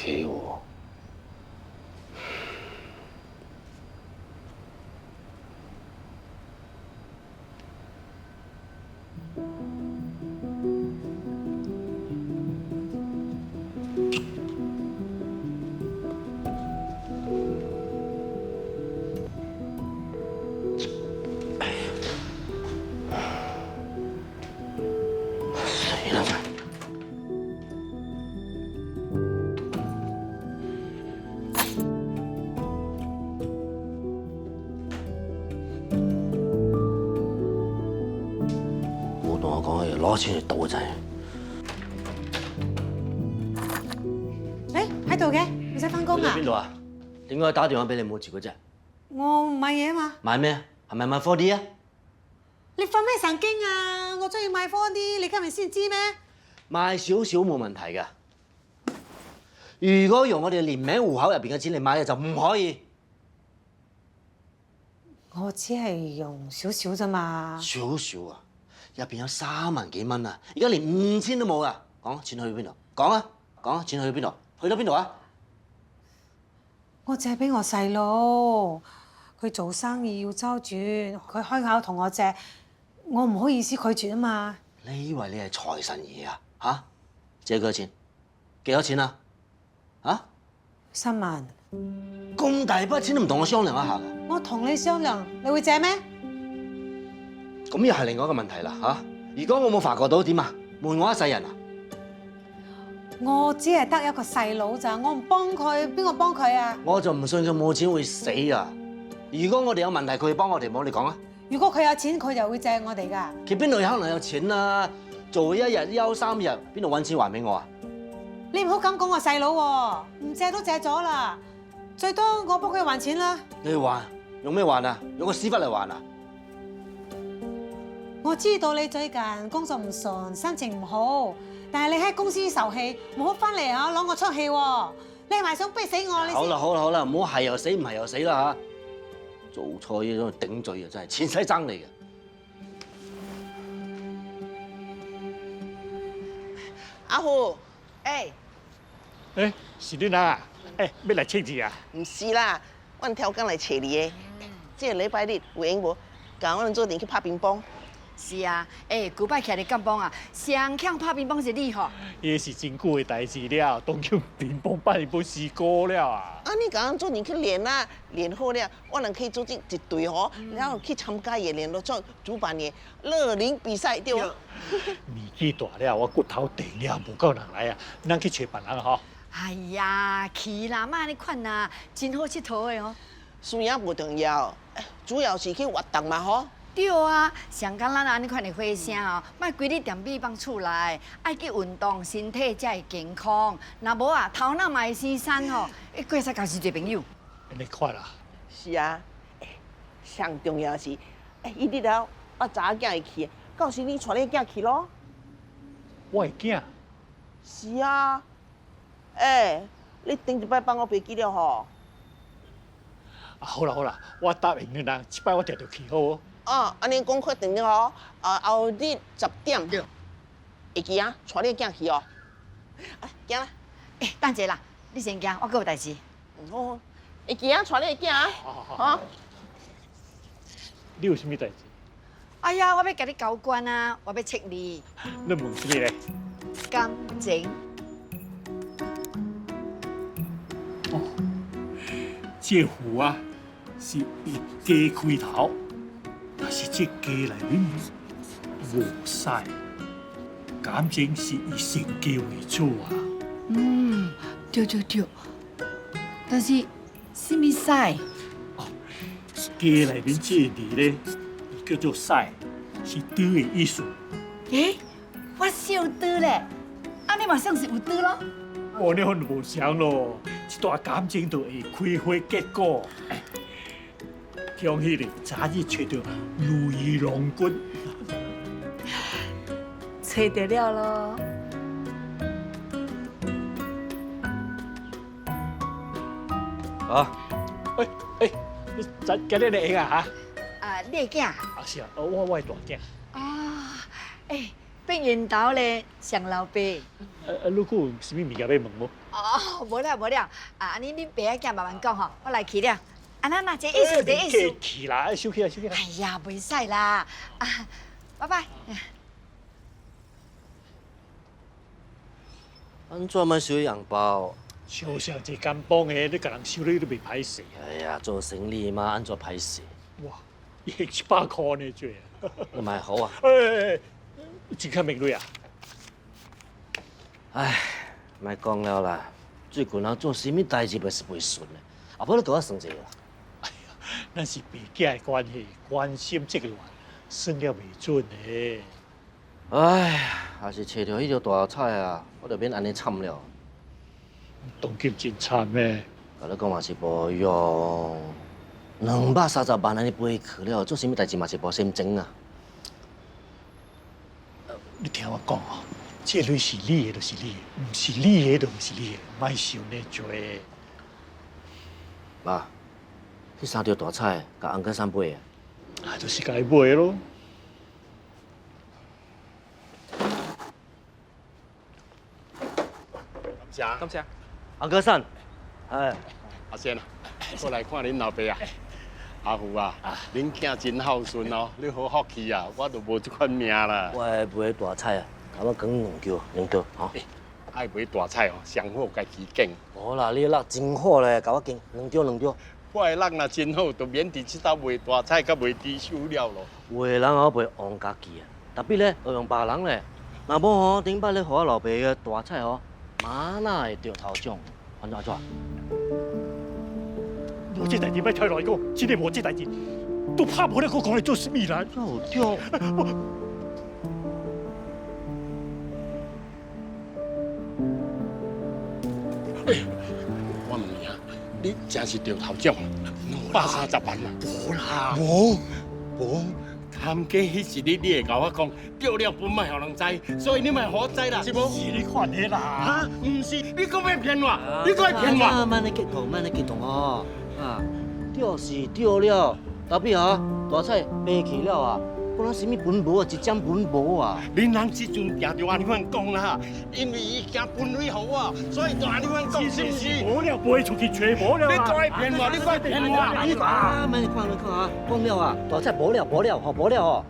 给我。谁呢？冇同我講要攞錢嚟賭仔。喺度嘅，唔使翻工啊？你喺邊度啊？點解打電話俾你冇接嘅啫？我買嘢啊嘛。買咩？係咪買 4D 啊？你發咩神經啊？我中意買4D，你今日先知咩？買少少冇問題㗎。如果用我哋連名戶口入邊嘅錢嚟買嘅就唔可以。我只係用少少咋嘛。少少啊！入邊有3萬幾蚊啊！而家連5000都冇啊！講錢去邊度？講啊！講啊！錢去邊度？去到邊度啊？我借俾我細佬，佢做生意要周轉，佢開口同我借，我唔好意思拒絕啊嘛。你以為你係財神爺啊？嚇！借幾多錢？幾多錢啊？啊3萬。咁大筆錢都唔同我商量一下㗎？我同你商量，你會借咩？咁又係另外一個問題啦嚇！如果我冇發覺到點啊？瞞我一世人啊！我只係得一個細佬咋，我唔幫佢，邊個幫佢啊？我就唔信佢冇錢會死啊！如果我哋有問題，佢會幫我哋冇？你講啊！如果佢有錢，佢就會借我哋㗎。佢邊度有可能有錢啊？做1日休3日，邊度揾錢還俾我啊？你唔好咁講我細佬喎，唔借都借咗啦，最多我幫佢還錢啦。你還用咩還啊？用個屎忽嚟還啊？我知道你最近工作唔順，心情唔好，但係你喺公司受氣，唔好翻嚟啊攞我出氣喎！你係咪想逼死我？你好啦好啦好啦，唔好係又死唔係又死啦嚇！做錯嘢都頂嘴啊，真係前世爭你嘅。阿虎，是你啦？要來測字啊？唔是啦，阮挑工來找你的。這個禮拜日有閒無？甲阮做陣去拍乒乓。是啊，舊擺徛伫甲幫啊，上強拍乒乓是你吼。伊是真久的代志了，當叫乒乓班不試過了啊！啊，你甲阮做陣去練啦，練好了，我人可以組織一隊吼，然後去參加伊聯絡組主辦的樂齡比賽，對無？年紀大了，我骨頭斷了，無夠人來啊！咱去找別人吼。哎呀，去啦，莫安尼款啦，真好佚佗的哦。輸贏無重要，主要是去活動嘛吼。對啊，上講咱安尼款的花聲哦，莫規日踮秘房厝內，愛去運動，身體才會健康。若無啊，頭腦嘛會生산吼，過使交是做朋友。你看啦，是啊，上重要是，伊日了我查某囝會去，到時你帶你囝去咯。我的囝，是啊，你頂一擺幫我袂記了吼。好啦好啦，我答應你啦，這擺我定就去好哦。哦，安尼講確定了吼，後日10點，會記啊，帶你囝去哦。行啦，等者啦，你先行，我還有代志。好，會記啊，帶你囝啊。好。你有啥物代志？哎呀，我要甲你交關啊，我要測你你問啥物咧？感情。這壺啊，是一家開頭，但是這家內面無曬，感情是以成家為主啊。對對對，但是什麼屎？家內面這字咧，叫做曬，是刀的意思。我小刀咧，安尼嘛算是有刀咯。我呢份無想咯，一段感情就會開花結果。向迄個早日找到如意郎君，找得了咯。啊！你今日嚟啊啊，你的囝啊是啊，我的大囝。啊，變緣投咧，上老爸。如果有啥物物件要问无？哦，无了无了，安尼恁爸仔囝慢慢讲吼，我来去了。那这意思，这意思。去啦，收起来，收起来。哎呀，袂使啦，拜拜。安怎么收红包？收上一干帮的，你甲人收你都袂歹势。哎呀，做生意嘛，安怎歹势？哇，100块呢，做啊！你买好啊？真较明锐啊！唉，莫讲了啦，最近啊做啥物代志袂是袂顺的，啊，不你给我算一个啦。咱是爸囝的关系，关心这个算了袂准的。唉，也是找到迄条大菜啊，我就免安尼惨了。当今真惨诶！甲你讲嘛是无用，230万安尼飞去了，做啥物代志嘛是无心情啊。你听我讲哦，这类是你的，就是你的；唔是你的，就唔是你的，莫想那多。爸，迄3条大菜，甲红哥三买的。就是该买的咯。感谢。红哥三，哎，阿仙啊，我来看恁老爸啊。阿虎啊，恁囝真孝顺哦，你好福气啊，我都无这款命啦。我会买大菜啊，甲我讲2条，吼。爱买大菜哦，上好家己拣。无啦，你落真好咧，甲我拣2条。我的人若真好，就免伫这搭卖大菜，甲卖猪手了咯。有的人我卖王家己啊，特别咧学用别人咧。若无吼，顶摆咧互我老爸个大菜吼，马哪会着头奖？安怎？无这代志莫太来讲，真个无这代志，都怕无咧，我讲来做什么啦？有奖？我问你啊，你真是中头奖，230万啊？无啦，无。tham家迄是你会甲我讲，着了不卖互人知，所以你莫互我知啦，是无？是你款的啦。哈，唔是，你讲要骗我，你讲要骗我。慢咧激动哦，啊，钓是钓了，特别啊，大菜卖去了啊，不然啥物分无啊，一针分无啊。恁人即阵定着安尼款讲啦，因为伊惊分位互我，所以就安尼款讲，是不是？无了，飞出去找无了你该骗我，你该骗我，你啊，慢看啊，讲了啊，大菜无了哦。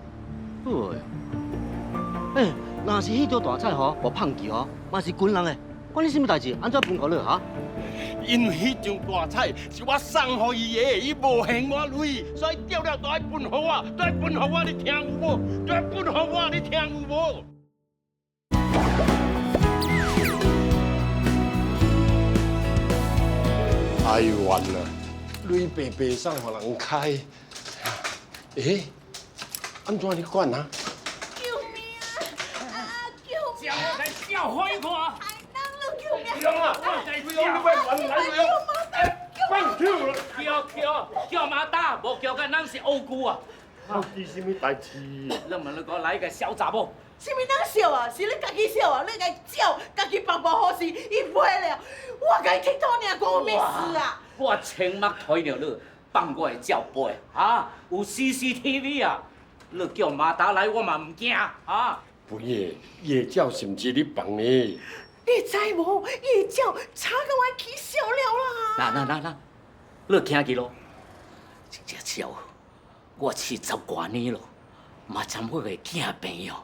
哎，若是迄条大菜吼，无胖去吼，嘛是军人的，关你什么代志？安怎分互你哈？因为迄张大菜是我送互伊的，伊无限我钱，所以钓了都爱分互我，都爱分互我，你听有无？都爱分互我，你听有无？哎呦完了，钱白白送互人开，诶，安怎你管啊？救命啊！救命！来叫开看。救命！啊！我再不用你快还来不用！放手了！叫马打，无叫甲咱是乌龟啊！到底什么代志？你问你讲来一个小查某，什么人笑啊？是你家己笑啊！你家照，家己帮帮好事，伊赔了，我家己佚佗尔，关我咩事啊？我千目推着你，放我的照背啊！有 CCTV 啊！你叫马打来，我嘛唔惊啊！不夜，夜照是唔是你放的？你知无？伊照差到我起笑了啦！那，你听去咯，真正笑，我40多年咯，嘛参我个囝朋友，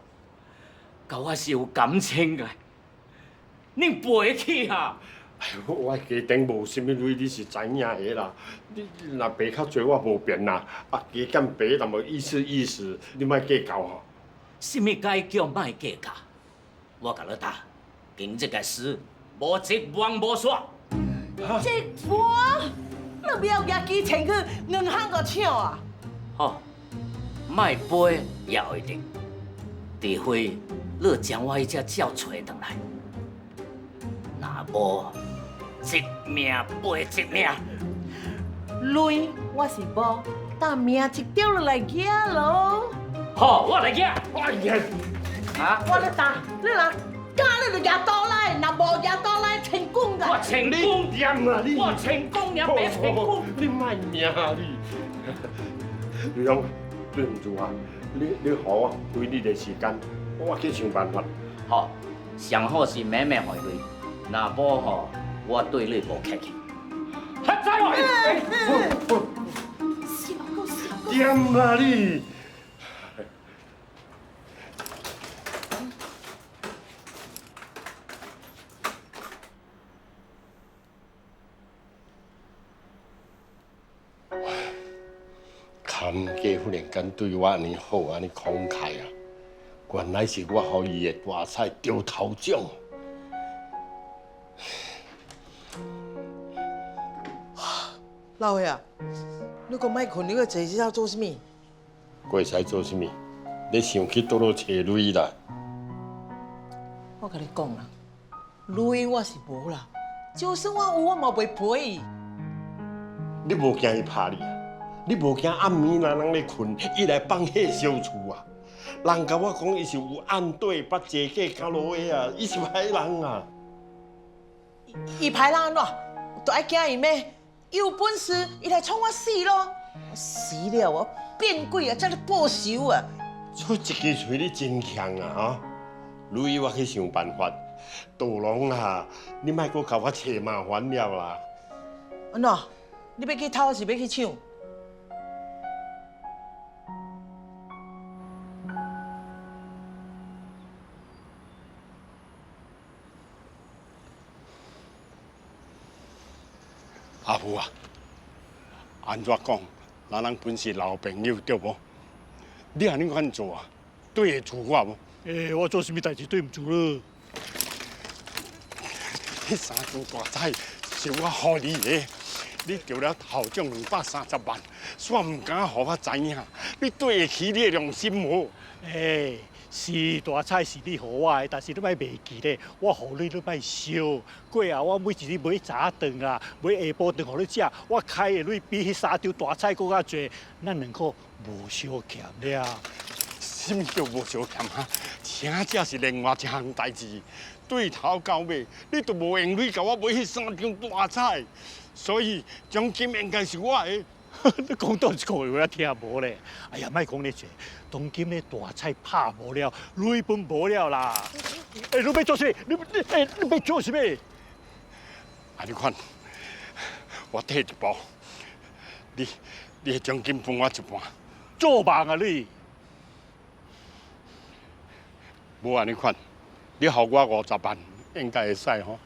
甲我是有感情个，恁背起啊！哎呦，我家庭无啥物钱，你是知影的啦。你若赔较济，我无变啦。啊，加减赔，淡薄意思，你莫计较吼。什么该叫莫计较？我甲你答，今这个事无一王无煞。一盘，你不要拿几千去银行个抢啊！好，莫背也会得，除非你将我迄只鸟找回来，若无一命赔一命。钱我是无，但命一条就来举咯。好，我来举。哎呀，啊！我咧打，你若假你就举刀来，若无举刀来，成功个。我成功，点啊你！我成功，也别成功。你莫命啊你！吕勇，对唔住啊，你好啊，给你的时间，我去想办法。好，上好是慢慢回来，若无吼，我对你无客气。还在我？点啦你！看家忽然间对我安尼好，安尼慷慨啊！原来是我予伊的大菜中头奖。老爷啊，你个卖困，你个坐这要做什么？过使做甚物？你想去倒落找蕊啦？我跟你讲啦，钱我是无啦，就算我有，我嘛袂赔伊。你无惊伊拍你啊？你无惊暗暝若人咧困，伊来放火烧厝啊？人甲我讲伊是有暗对捌坐过到落尾啊，伊是歹人啊！伊歹人安怎？都爱惊伊咩？伊有本事，伊来创我死咯！我死了，我变鬼啊，才来报仇啊！出一支嘴你真强啊！哈，蕊我去想办法。杜龙啊，你莫搁甲我找麻烦了啦！安怎？你要去偷还是要去抢？阿父啊，安怎讲？咱人本是老朋友对无？你安尼款做啊，对得住我无？我做什么代志对唔住了？迄3斤大菜是我予你的，你丢了头奖230万，煞唔敢互我知影，你对得起你的良心无？是大菜是你予我的，但是你莫袂记咧，我予你莫烧。过后我每一日买早顿啊，买下晡顿互你食，我开的钱比迄3张大菜搁较济，咱两个无相欠了。什么叫无相欠啊？请这是另外一项代志。对头到尾，你都无用钱甲我买迄3张大菜，所以奖金应该是我的。你讲倒一句话我听无咧。哎呀，莫讲咧这，当今咧大菜拍无了，累分无了啦。你要做啥？你要做啥？啊，你看，我退一步，你的奖金分我一半。做梦啊你！无安尼款，你予我50万，应该会使吼。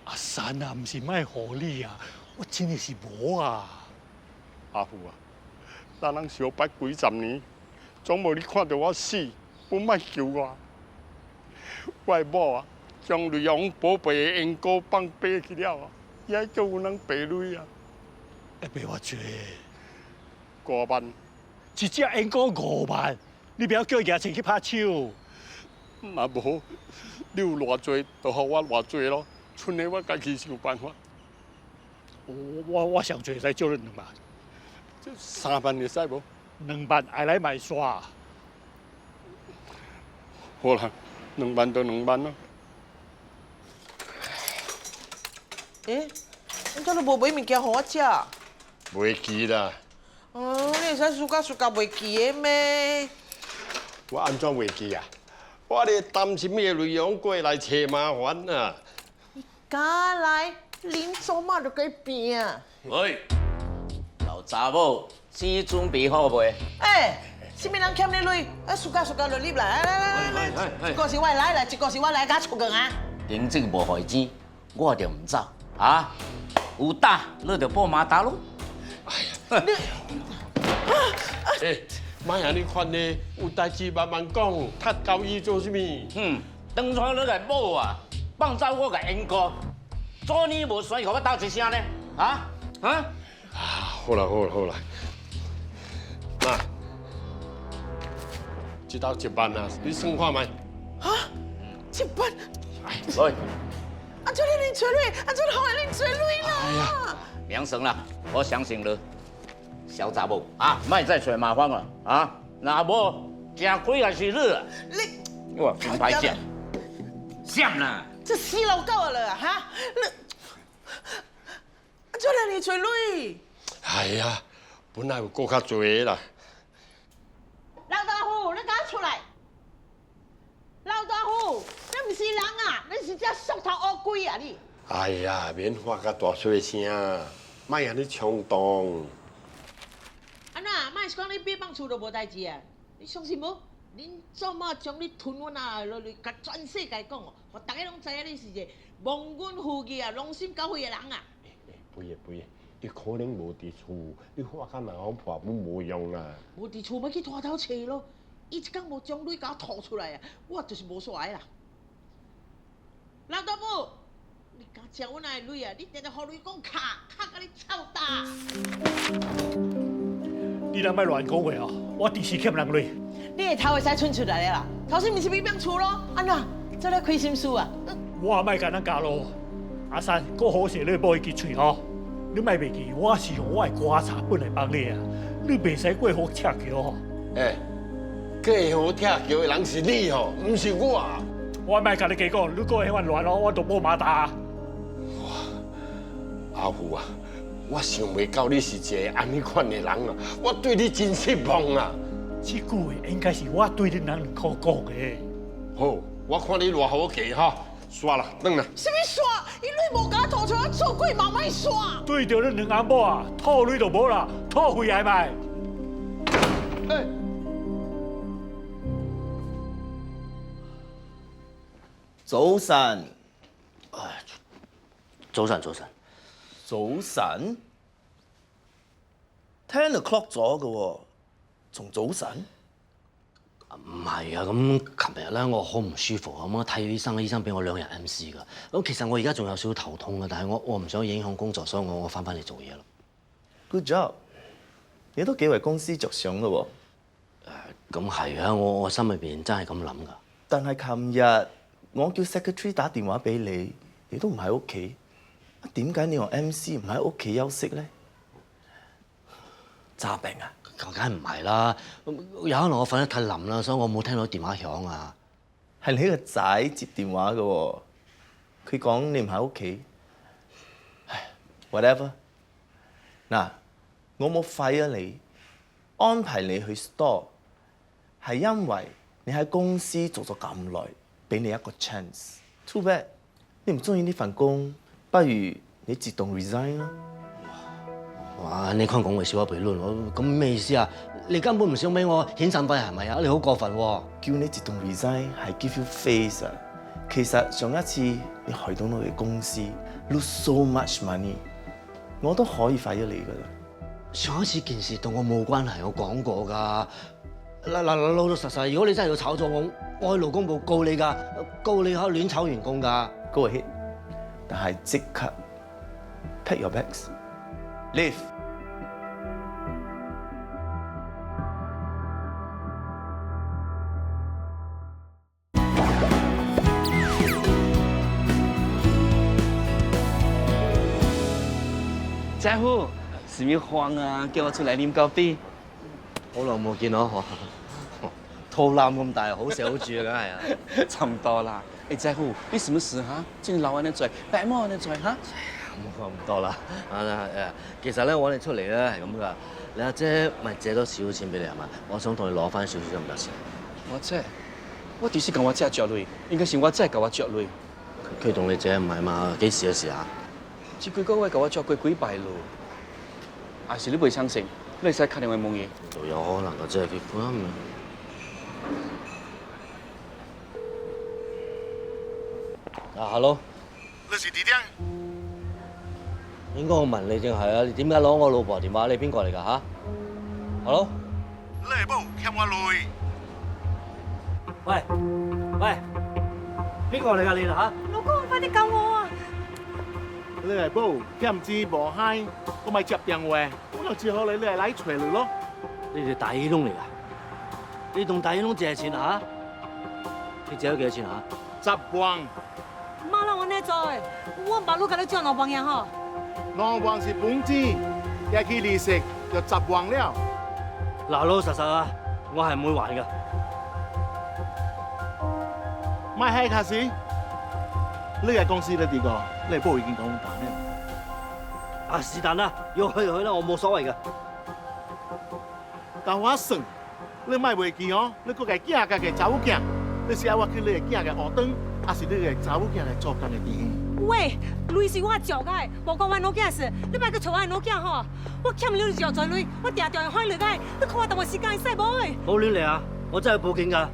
阿三啊，唔是莫互你啊，我真的是无啊。阿父啊，咱人相捌几十年，总无你看到我死，不莫救我。我的某啊，将瑞阳宝贝的因果放飞去了啊，也还叫有人赔钱啊。会赔我多5万，一只烟菇5万，你不要叫牙签去拍手。若无，你有偌济，就予我偌济咯。剩的我家己想办法。我上最使借你2万。 3万会使无？2万爱来买刷。好啦，2万就2万咯。你怎都无买物件互我食？袂记啦。你会使输甲袂记的咩？我安怎袂记啊？我咧担心咩内容过来找麻烦啊！敢来，恁祖妈就该拼。喂，老查某，钱准备好未？什么人欠你钱？输甲落入来，来，一个是我来，一个是我来甲出工啊！行政无害钱，我就唔走啊！有打，你就报马打咯。莫安尼款呢，有代志慢慢讲，太交伊做甚物？当初你来某啊，放走我个因果，昨年无算，互我斗一声呢？好啦，那这斗1万啊，你算看卖。1万？来，安怎你恁找钱？安怎好恁找钱啦？明算啦，我相信你。小查某啊，莫再找麻烦了啊！若无正亏也是你啊！你我真歹食，闪啦！这死老狗了哈！安怎你找钱？哎呀，本来有够较多的啦。老大虎，你赶快出来！老大虎，你不是真正缩头乌龟啊你！哎呀，免发甲大细声，莫安尼冲动。安那，莫是讲你别放厝就无代志啊？你相信无？恁做嘛将你吞阮啊落去，甲全世界讲哦，互大家拢知影你是一个忘恩负义啊、良心狗血的人啊！不也，你可能无伫厝，你发甲人行破本无用啦。无伫厝，要去拖头找咯。伊一天无将蕊甲我吐出来啊，我就是无煞的啦。老大母，你敢食阮那的蕊啊？你定定互蕊讲卡甲你臭大！你若莫乱讲话哦，我第时欠人累。你的头会使伸出来了啦，头先毋是变变厝咯？安那，做咧亏心事啊？我莫甲咱加咯。阿三，搁好势你补一支喙哦。你莫袂记，我是用我的瓜茶本来帮你啊。你袂使过河拆桥哦。过河拆桥的人是你哦，毋是我。我莫甲你加讲，你搁会遐乱哦，我就无马达。阿虎啊，我想袂到你是一个安尼款的人啊，我对你真失望啊。这句话应该是我对恁人两口讲的。好，我看你偌好计哈，刷啦，转啦。什么刷？伊蕊无甲我吐出来，做鬼嘛莫刷！对着恁两阿某啊，吐水就无啦，吐肺还卖。早晨，早晨。早晨，10 o'clock 咗嘅喎，仲早晨？唔係啊，咁琴日咧我好唔舒服，咁我睇醫生，醫生俾我2日 MC 㗎。咁其實我而家仲有少少頭痛啊，但係我唔想影響工作，所以我翻嚟做嘢咯。Good job，你都幾為公司着想嘅喎。咁係啊，我心裏邊真係咁諗㗎。但係琴日我叫 secretary 打電話俾你，你都唔喺屋企。點解你同 MC 唔喺屋企休息咧？詐病啊？梗係唔係啦，有可能我瞓得太冧啦，所以我冇聽到電話響啊。係你個仔接電話嘅喎，佢講你唔喺屋企。唉 ，whatever。嗱，我冇廢咗你，安排你去 store， 係因為你喺公司做咗咁耐，俾你一個 chance。Too bad， 你唔中意呢份工，不如你自動 resign 啦。哇！你講話少一倍論，咁咩意思啊？你根本唔想俾我遣散費係咪啊？你好過分喎！叫你自動 resign 係 give you face 啊！其實上一次你害到我哋公司 lose so much money， 我都可以廢咗你噶啦。上一次件事同我冇關係，我講過㗎。老老實實，如果你真係要炒咗我去勞工部告你㗎，告你可以亂炒員工㗎。Go ahead， 但係即刻 pack your bags，leave。家伙，使咩慌啊？叫我出嚟飲咖啡。好耐冇見咯，肚腩咁大，好食好住啊，梗係啊！差唔多啦。誒，家伙，你什麼事嚇？見老人嘅嘴，白毛人嘅嘴嚇？冇講咁多啦。其實咧，我哋出嚟咧係咁噶。你阿姐咪借多少少錢俾你係嘛？我想同你攞翻少少得唔得先？我第時講我借着累，應該是我真係夠我着累。佢同你借唔係嘛？幾時嘅事啊？這幾個月夠我着過幾擺咯。還是你未相信？你使打電話問嘢？就有可能嘅，即係結婚。hello。你是點樣？應該我問你正係啊！你點解攞我老婆電話？你邊個嚟㗎嚇 ？hello。你係冇欠我累。喂，邊個嚟㗎你嚇？老公，快啲救我啊！你係冇欠資無閪，我咪接電話，我就只好你係嚟找你咯。你哋大耳窿嚟㗎？你同大耳窿借錢啊？你借咗幾多錢啊10萬。媽啦，我呢在，我把路給你叫老朋友嗬。2萬是本資，加起利息就10萬了。老老實實啊，我係唔會還㗎。咪係卡士，呢間公司咧點講？你不過已經講咁大咧。啊，是但啦，要去就去啦，我冇所謂㗎。但我算，你咪袂記哦，你個個囝個個走囝，你試下我叫你個囝個學燈，還是你個查某囝來做干嘅店？喂，累是我做嘅，無講我老囝事，你別去吵我老囝吼，我欠了藥在累，我定定開你嘅，你看我等我時間使冇？唔好亂嚟啊！我真係報警㗎。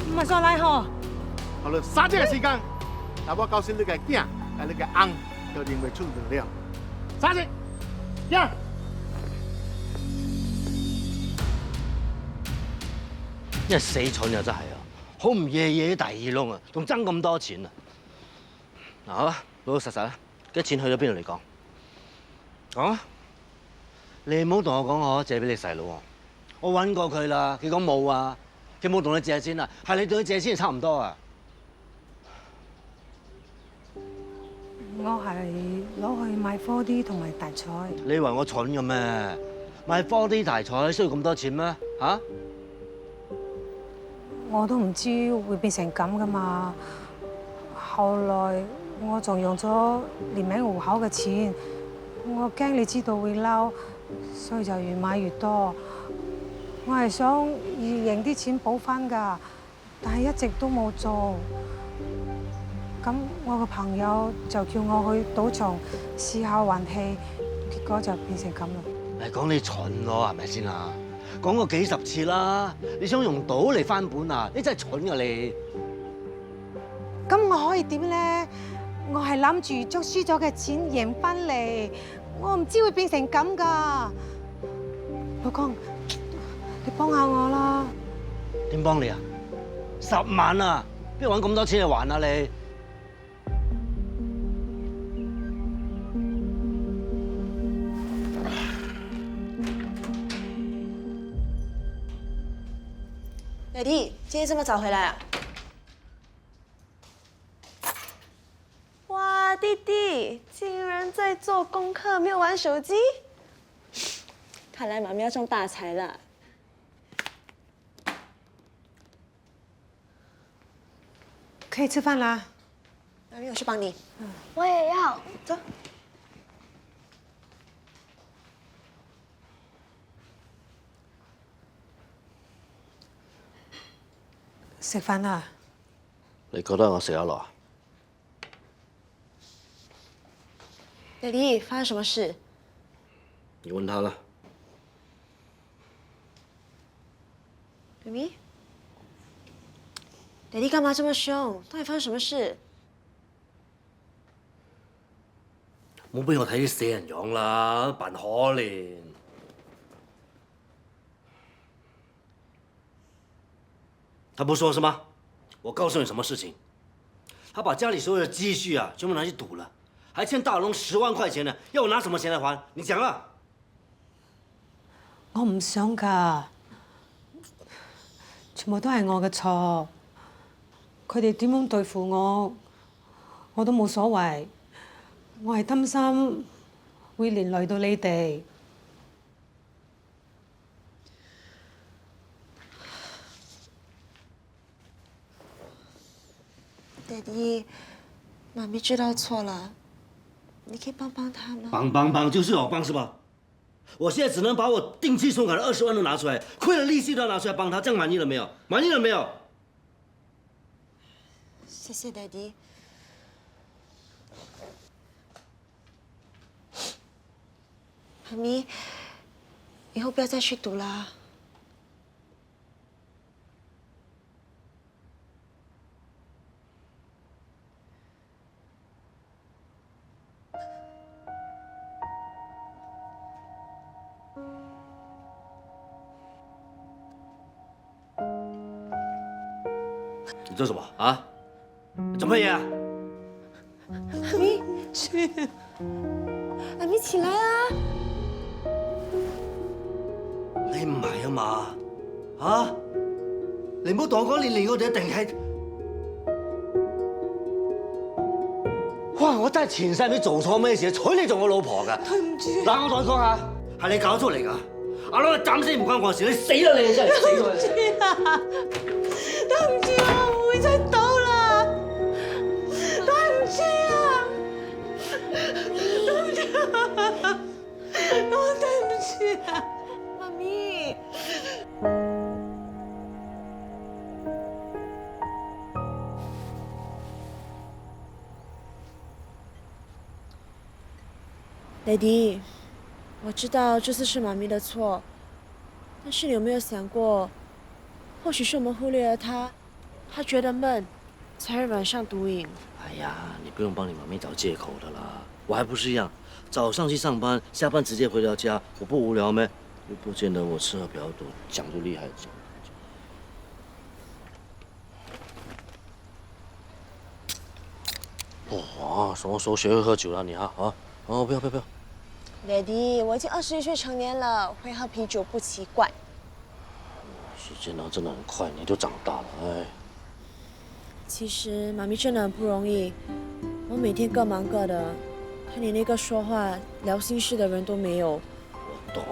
唔係再嚟吼。好了，3隻嘅時間，但我告訴你個囝，係你個翁，就認為出嚟了。3隻，呀！真係死蠢啊！真係啊，好唔夜夜第二窿啊，仲爭咁多錢啊！嗱，好啦，老老實實啦，啲錢去咗邊度嚟講？講啊！你唔好同我講我借俾你細佬喎，我揾過佢啦，佢講冇啊，佢冇同你借錢啊，係你同佢借錢差唔多啊！我係攞去買 4D 同埋大彩。你以為我蠢嘅咩？買 4D 大彩需要咁多錢咩？嚇？我都唔知會變成咁噶嘛。後來我仲用咗連名戶口嘅錢，我驚你知道會嬲，所以就越買越多。我係想贏啲錢補翻㗎，但係一直都冇做。咁我個朋友就叫我去賭場試下運氣，結果就變成咁啦。係講你蠢咯，係咪先啊？講過幾十次啦，你想用賭嚟翻本啊？你真係蠢㗎你！咁我可以點咧？我係諗住將輸咗嘅錢贏翻嚟，我唔知會變成咁㗎。老公，你幫下我啦！點幫你啊？10萬啊！邊度揾咁多錢去還啊你？弟弟，今天这么早回来啊？哇，弟弟竟然在做功课，没有玩手机。看来妈咪要中大财了。可以吃飯啦。妈咪，我去帮你。我也要。走。食飯啦。你覺得我食得落啊？弟弟，發生什麼事？你問他啦。咪咪，弟弟幹嘛這麼兇？到底發生什麼事？冇俾我睇啲死人樣啦，扮可憐。他不說是嗎？我告訴你什麼事情？他把家裡所有的積蓄啊，全部拿去賭了，還欠大龍10萬塊錢呢，要我拿什麼錢來還？你講啊！我唔想㗎，全部都係我嘅錯。佢哋點樣對付我，我都冇所謂。我係擔心會連累到你哋。弟弟，媽咪知道錯了，你可以幫幫他嗎？幫就是要幫是吧？我現在只能把我定期存款的20萬都拿出來，虧了利息都要拿出來幫他，這樣滿意了沒有？滿意了沒有？謝謝弟弟。媽咪，以後不要再去賭啦。你做什麼啊？你做乜嘢啊？媽咪，媽咪起來啊！你唔係啊嘛？啊？你唔好同我講你離我哋一定係。哇！我真係前世你做錯咩事，娶你做我老婆㗎？對唔住。嗱，我同你講下，係你搞出嚟㗎。阿佬，你斬死唔關我事，你死啦你真係死咗你！對唔住啊，我唔會再賭啦。對唔住啊，對唔住啊，我對唔住啊，媽咪。，Daddy，我知道这次是妈咪的错，但是你有没有想过，或许是我们忽略了她，她觉得闷，才会染上毒瘾。哎呀，你不用帮你妈咪找借口的啦，我还不是一样，早上去上班，下班直接回到家，我不无聊咩？又不见得我吃喝比较多，讲就厉害讲。哇，什么时候学会喝酒了你啊？啊，哦，不要。 Daddy， 我已经21岁成年了，会喝啤酒不奇怪。时间真的很快，你就长大了，哎。其实妈咪真的很不容易，我每天各忙各的，她连那个说话聊心事的人都没有。我懂，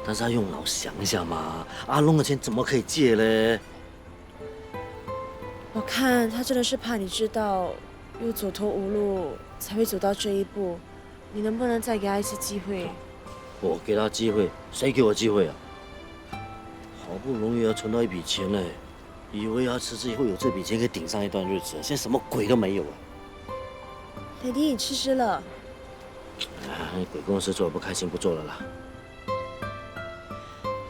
但是要用脑想一下嘛，阿龙的钱怎么可以借嘞？我看她真的是怕你知道，又走投无路，才会走到这一步。你能不能再给她一次机会？我给他机会，谁给我机会啊？好不容易要存到一笔钱嘞，以为要辞职以后有这笔钱可以顶上一段日子，现在什么鬼都没有了。Daddy， 你吃湿了。哎，鬼公司做得不开心，不做了啦。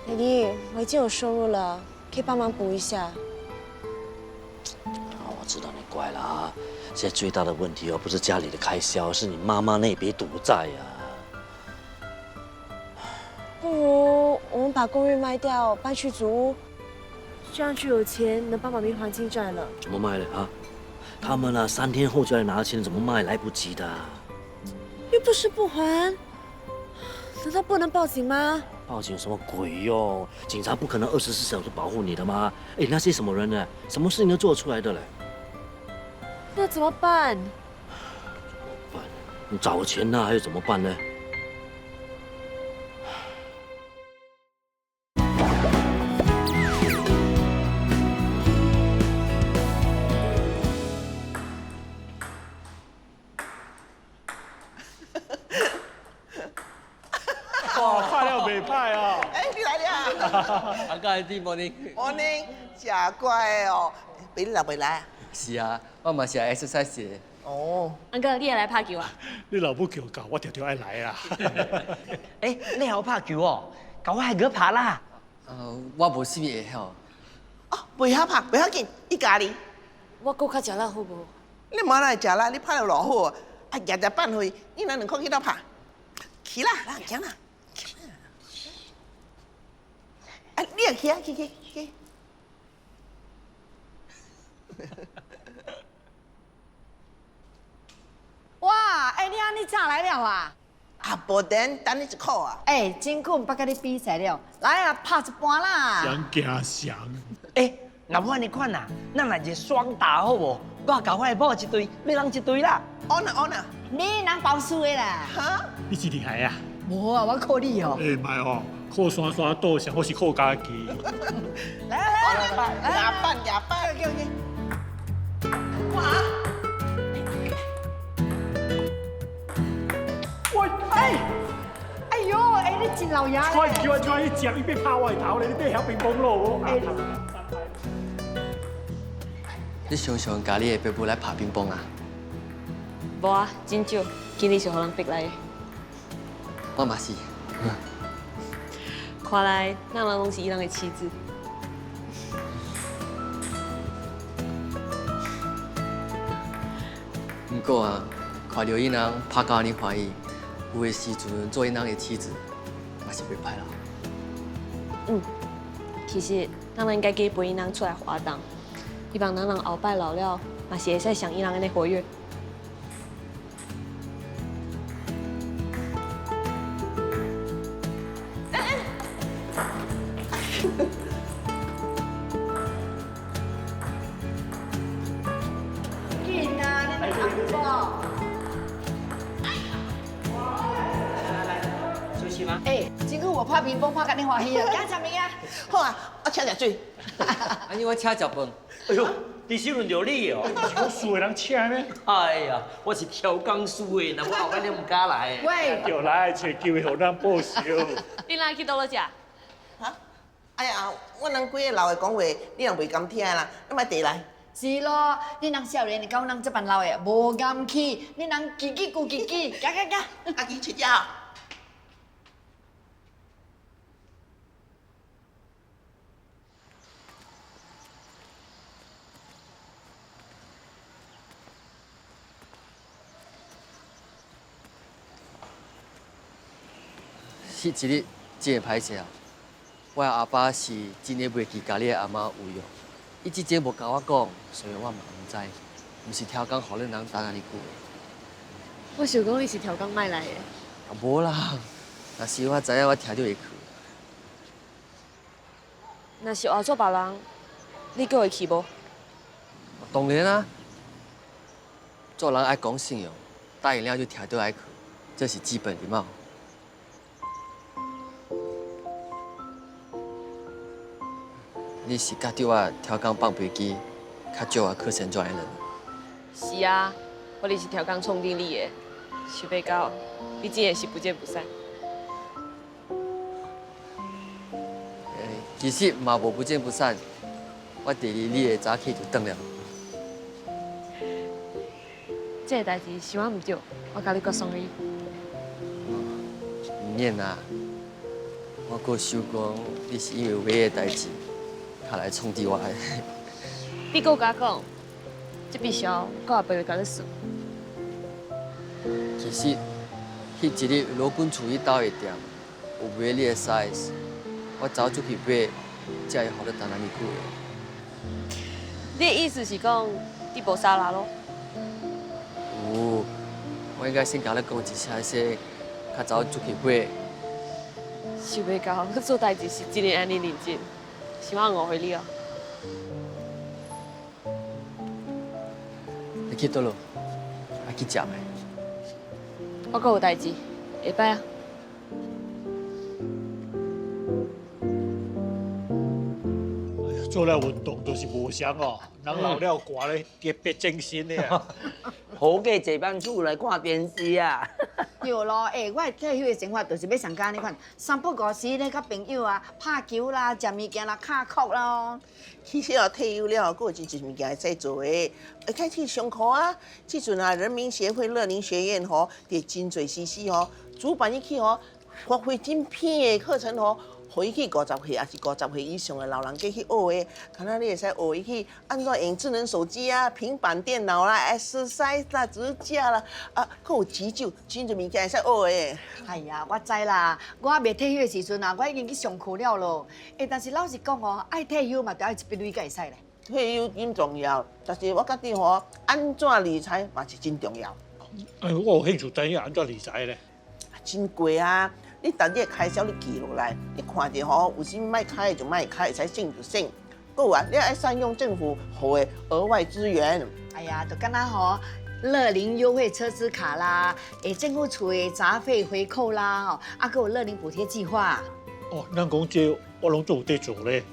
Daddy， 我已经有收入了，可以帮忙补一下。啊，我知道你乖了啊。现在最大的问题哦，不是家里的开销，是你妈妈那笔赌债呀。不如我们把公寓卖掉，搬去租屋，这样就有钱能帮妈咪还清债了。怎么卖的啊？他们啊，3天后就来拿钱，怎么卖来不及的。又不是不还，难道不能报警吗？报警有什么鬼用？警察不可能24小时保护你的吗？哎，那些什么人呢？什么事情都做出来的嘞。那怎么办？你找钱呢，还有怎么办呢？哇，拍了袂歹哦！哎，你来了。阿哥阿弟morning。morning，真乖哦。你若袂来啊？是啊，我嘛是来 exercise 的。哦。阿哥，你也来拍球啊？你老母叫教，我条条爱来啊。哎，你好拍球哦，教我系个拍啦。我无啥物会晓。哦，袂晓拍，袂要紧，伊家己。我够较食力好无？你莫来食啦，你拍了偌好啊！啊，日日办会，你哪能看去倒拍？去啦，啦，行啦。啊，你也去啊，去。哇，哎，你安尼早来了啊？啊，无等你一考啊。哎，真久毋捌甲你比赛了，来啊，拍一盘啦。想惊想。哎，那我安尼款啊，咱来一个双打好无？我教我的某一队，你人一队啦。on 啊。你人包输的啦。哈？你是厉害啊！无啊，我靠你哦。哎，卖哦，靠山倒上或是靠家己。来，廿八，叫你。哇！喂，哎呦，哎，你真老爷咧。快叫去接，你别拍我头咧，你别晓乒乓咯。你常常家你的爸母来拍乒乓啊？无啊，真少，今日是互人逼来的。我嘛是。看来咱人拢是伊人的妻子。不过啊，看到伊人拍到安尼欢喜，有的时阵做伊人的妻子，嘛是袂歹啦。其实咱人应该给陪伊人出来活动，希望咱人后摆老了，嘛是会使像伊人安尼活跃。哎，真久无拍乒乓拍甲你欢喜了，干啥物啊？好啊，我请食水。安尼我请食饭。哎呦，第时轮到你哦。我输的人请呢？哎呀，我是调工输的，那我后摆你唔敢来。喂，叫来找机会互咱报销。你哪去倒落食？哈？哎呀，我人几个老的讲话，你若袂敢听啦，你莫地来。是咯，你人少年，你讲人这般老的，无甘气，你人叽叽咕叽叽，嘎嘎嘎，阿姨出家。迄一日真会歹势啊！我阿爸是真诶袂记家己诶阿妈有用，伊之前无甲我讲，所以我嘛毋知，毋是挑工互恁人等安尼久诶。我想讲你是调工买来的。啊无啦，若是我知影我听着会去。若是换做别人，你叫会去无？当然啊，做人爱讲信用，答应了就听着爱去，这是基本礼貌。你是甲对我挑工放飞机，较少我课程转的人。是啊，我就是调工创定你的，想袂到你真的是不见不散。其实嘛无不见不散，我第二日的早起就转了。这个代志是我毋对，我甲你讲 sorry。唔免啦，我阁想讲你是因为有买的代志，才来冲抵我的。你阁甲我讲，这笔销我也不会甲你算。其实，迄一日罗滚厝迄兜的店有买你的 size， 我走出去买，才会互你等安尼久的。你的意思是讲你无沙拉咯？有，我应该先甲你讲一声先，较早出去买。想袂到，你做代志是真的安尼认真，是我误会你哦。你去倒落？爱去食袂？我阁有代志，下摆啊。做了运动就是无相哦，人老了寒咧，特别精神咧啊！好过坐班厝来看电视啊！对咯，我的退休的生活就是要上安尼款，三不五时咧，甲朋友啊拍球啦、食物件啦、卡壳咯。其实退休了，还有一件物件会使做的，会开始上课啊。即阵啊，人民协会乐龄学院吼，伫真侪主办去发挥真片的课程互伊去50岁也是50岁以上的老人家去学的，可能你会使学伊去安怎用智能手机啊、平板电脑啦、exercise 啦、指甲啦，还有急救，真侪物件会使学的。哎呀，我知啦，我还未退休的时阵啊，我已经去上课了咯。但是老实讲哦，爱退休嘛，就爱一笔钱才会使咧。退休真重要，但是我觉得安怎理财嘛是真重要。我有兴趣知影安怎理财咧？真贵啊！你逐日开销你记落来，你看着有啥卖开的就卖开，会使省就省。还有啊，你爱善用政府给的额外资源。哎呀，就敢若乐龄优惠车资卡啦，政府出的杂费回扣啦，还有乐龄补贴计划。哦，咱讲这我拢做有在做咧。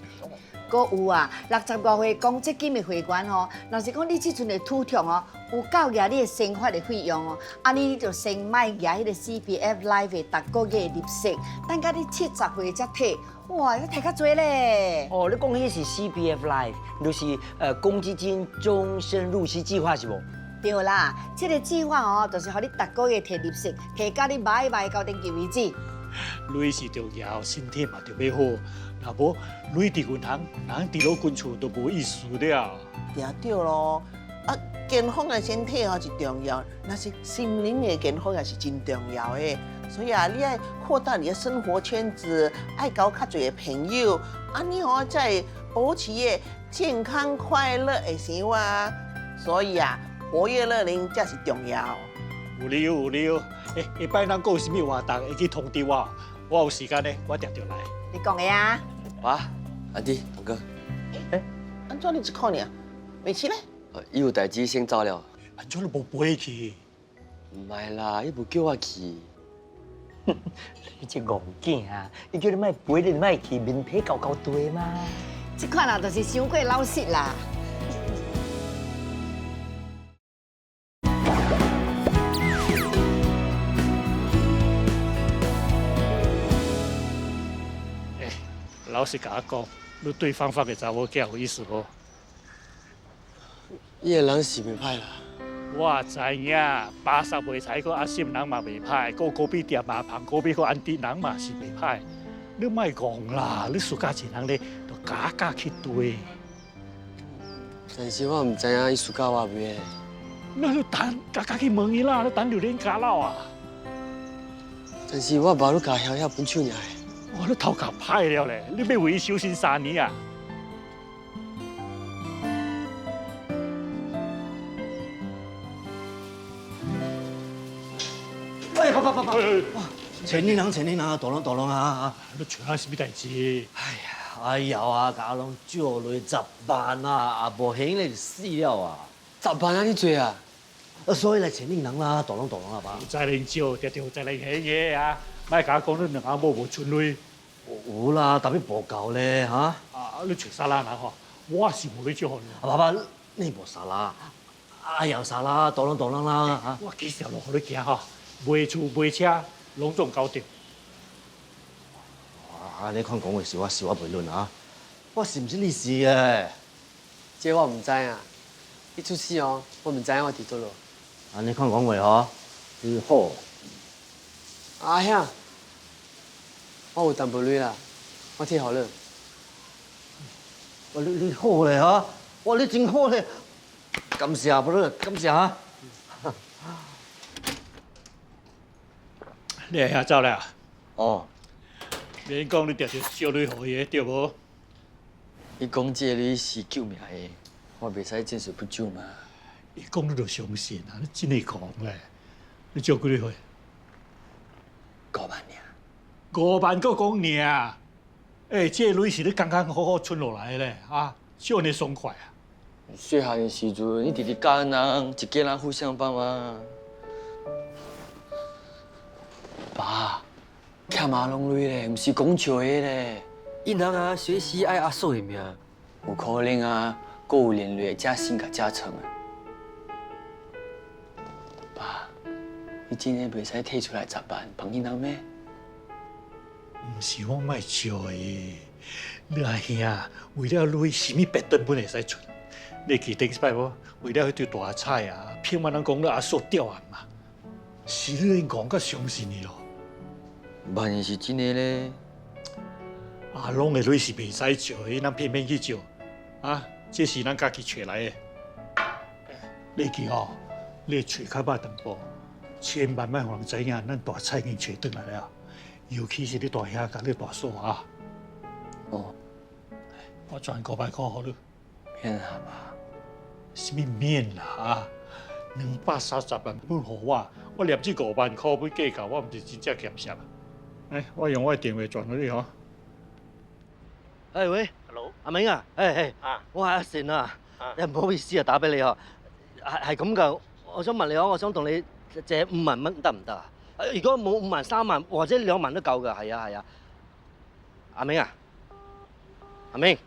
阁有啊，60多岁公积金的会员若是讲你即阵的拄痛有够额你的生活的费用你就先买额迄个 CPF Life 的逐个月的利息，等到你70岁才摕，哇，你摕较多咧。哦，你讲迄是 CPF Life， 就是公积金终身入息计划是无？对啦，这个计划就是互你逐个月摕利息，摕到你买到登记为止。钱是重要，身体嘛着要好。若无钱伫银行，人伫老滚厝都无意思了。对咯，健康的身体是重要，但是心灵的健康也是真重要的。所以你要扩大你的生活圈子，爱交较侪的朋友，你才会保持个健康快乐的生活。所以活跃乐龄才是重要。有理由，有理由。下摆咱有啥物活动会去通知我，我有时间呢，我定来。你讲的啊？爸，阿弟，堂哥。安怎你一看呢？未去咧？伊有代志先走了。安怎你无陪去？唔系啦，伊无叫我去。你这戆囝啊！伊叫你莫陪，你莫去，面皮厚厚大嘛。这款就是伤过老实啦。老实甲我讲，你对芳芳的查某囝有意思无？伊个人是袂歹啦。我知影，巴萨卖菜个阿信人嘛袂歹，个高比店嘛旁高比个安迪人嘛是袂歹。你莫讲啦，你暑假前人咧，就假去对。但是我唔知影伊暑假我袂。那你等假去问伊啦，你等榴莲假佬啊！但是我爸你家晓遐本手尔。我你头壳歹了咧，你要为伊修心3年啊！哎，爸，哇，前年人啊，大人啊！你找俺什么代志？哎呀啊，家拢借来10万啊，也无闲咧死了啊！10万啊，你做啊？所以来前年人啦，大人啊爸。再来少，定再来闲嘢啊！莫甲我讲你两阿母无存钱。有啦，特别无够咧哈。啊，你找沙拉啦吼，我是无咧借你。爸爸，你无沙拉，有沙拉，大人啦哈。我几条路互你行吼，卖厝卖车，拢总搞定。啊！你看讲话是我袂论啊！我是唔是你是嘅？这我唔知啊。一出事哦，我唔知影我伫倒落。啊！你看讲话吼，你好。阿兄，我有淡薄钱啦，我替好了。哇！你好咧哈！哇！你真好咧！感谢不是？感谢哈！你遐走了？哦。免讲你定定借钱互伊对无？伊讲这个是救命的，我袂使见死不救嘛。伊讲你就相信啊！你真会讲咧，你借几多岁5万尔。5万个讲尔，这钱是你刚刚好好存落来的咧，啊，少年爽快啊！细汉的时阵，你直直教人，一家人互相帮忙。爸。欠马龙类咧，唔是讲笑的咧。因人啊，学习爱阿叔的命。有可能啊，阁有连累加薪甲加成啊。爸，你真诶袂使摕出来10万帮因人咩？唔是我莫笑的，你阿兄为了钱，什么别根本会使出。你记顶一摆无？为了迄条大菜啊，骗万人讲你阿叔吊案嘛，是你讲甲相信你咯。万一是真的咧？啊，拢个钱是袂使借的，咱偏偏去借，啊，这是咱家己找来的。你记哦，你找较歹淡薄，千万莫互人知影，咱大菜已经找转来了。尤其是你大兄甲你大嫂啊。哦，我转5万块互你。免啦爸。什么免啦啊？230万分互我念这5万块要计较，我毋是真正欠啥。哎，我用我的电话转给你吼。哎喂 ，Hello， 阿明啊，我係阿善啊，唔好意思啊，打俾你啊，係咁噶，我想問你我想同你借5萬蚊得唔得啊？如果冇5萬、3萬或者2萬都夠噶，係啊，阿明啊，阿明。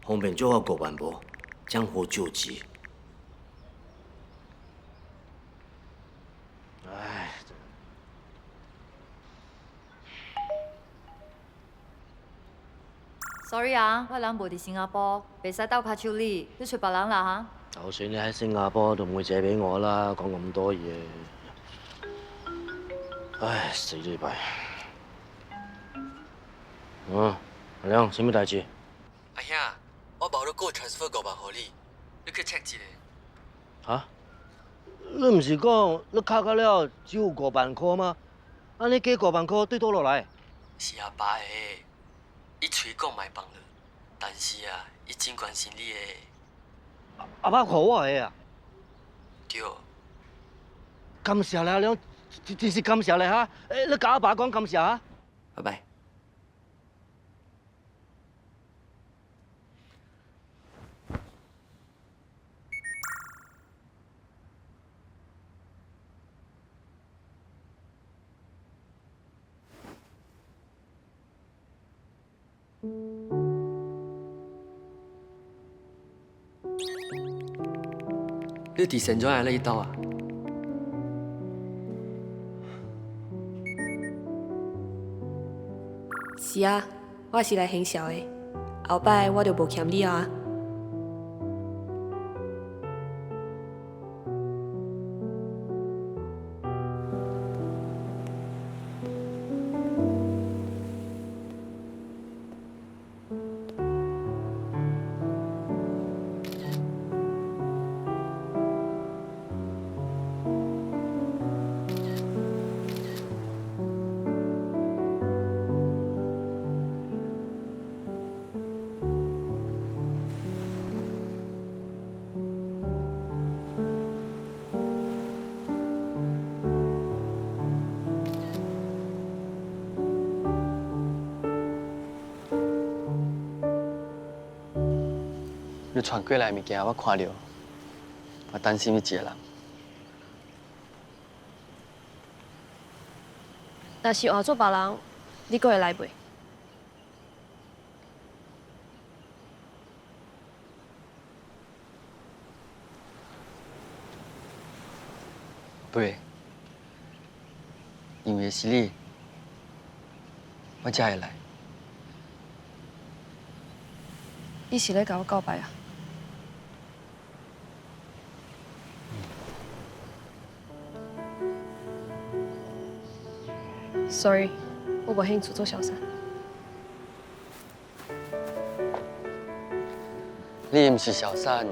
后面就要5萬步，江湖救急。唉，sorry 啊，我人無伫新加坡，袂使斗卡手你，你找別人啦嚇。就算你喺新加坡都唔會借俾我啦，講咁多嘢。唉，死你弊！阿亮，什麼代志？阿兄，我冇得過 transfer5萬互你，你去 check 一下。嚇？你唔是講你卡咗了只有5萬塊嗎？啊，你加5萬塊對倒落來？是阿爸的，伊嘴講賣幫你，但是啊，伊真關心你的。阿爸看我的啊？对。感謝啦，你真是感謝你哈！你甲阿爸講感謝哈。拜拜。你伫神庄来呢度啊？是啊，我是来行孝的，后摆我就无欠你啊。你传过来的物件我看到，我担心你一个人。若是换做别人，你阁会来袂？袂，因为是你，我才会来。你是咧甲我告白啊？Sorry， 我无兴趣做小三。你毋是小三，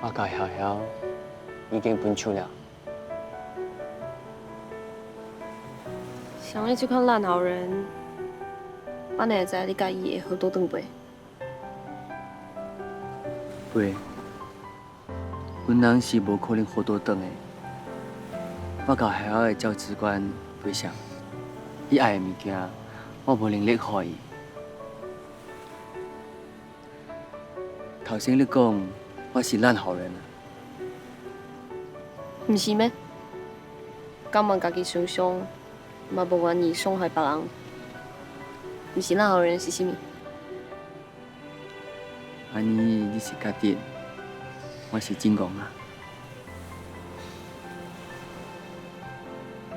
我甲晓晓已经分手了。像你这款烂好人，我哪会知你甲伊会好倒转背？袂，阮人是无可能好倒转的。我甲晓晓的价值观不相，伊爱的物件，我无能力予伊。头先你讲我是烂好人啊？毋是咩？敢问家己想想，嘛无愿意伤害别人，毋是烂好人是啥物？安尼你是家己，我是真戆啊。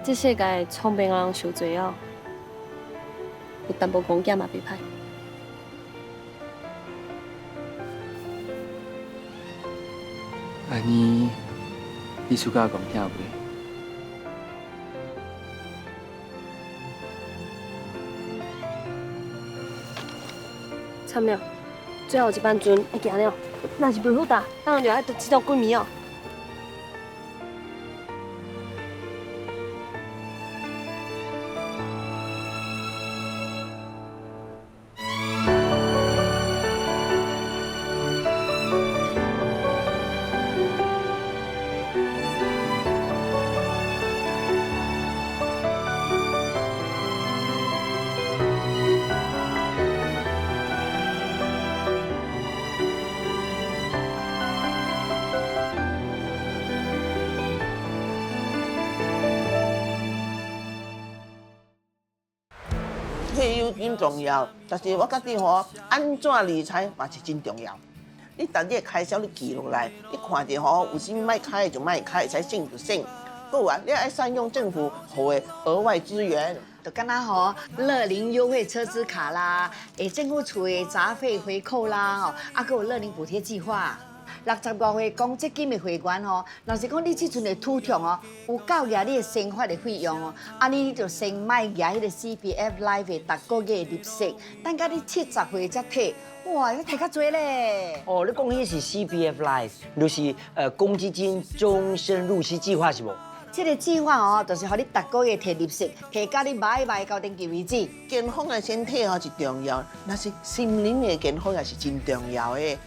这世界聪明的人伤济哦，有淡薄戆囝嘛袂歹。安尼，你暑假戆囝袂？惨了，最后一班船会行了，若是袂好打，当然就爱迟到几暝哦。退休真重要，但是我觉得吼，安怎理财嘛是真重要。你逐日开销你记落来，你看着吼，有啥物卖开的就卖开，才省就省。够啊，你爱善用政府给的额外资源。就敢若吼乐龄优惠车资卡啦，政府出的杂费回扣啦，吼，啊，还有乐龄补贴计划。60多岁公积金的会员吼，若是讲你即阵的土地哦，有够额你的生活的费用哦，安尼你就先卖额迄个 CPF Life 的逐个月的利息，等到你70岁才摕，哇，你摕较多咧。哦，你讲迄是 CPF Life， 就是公积金终身入息计划是无？这个计划哦，就是互你逐个月摕利息，摕到你买到登记为止。健康的身体哦是重要，但是心灵的健康也是真重要的。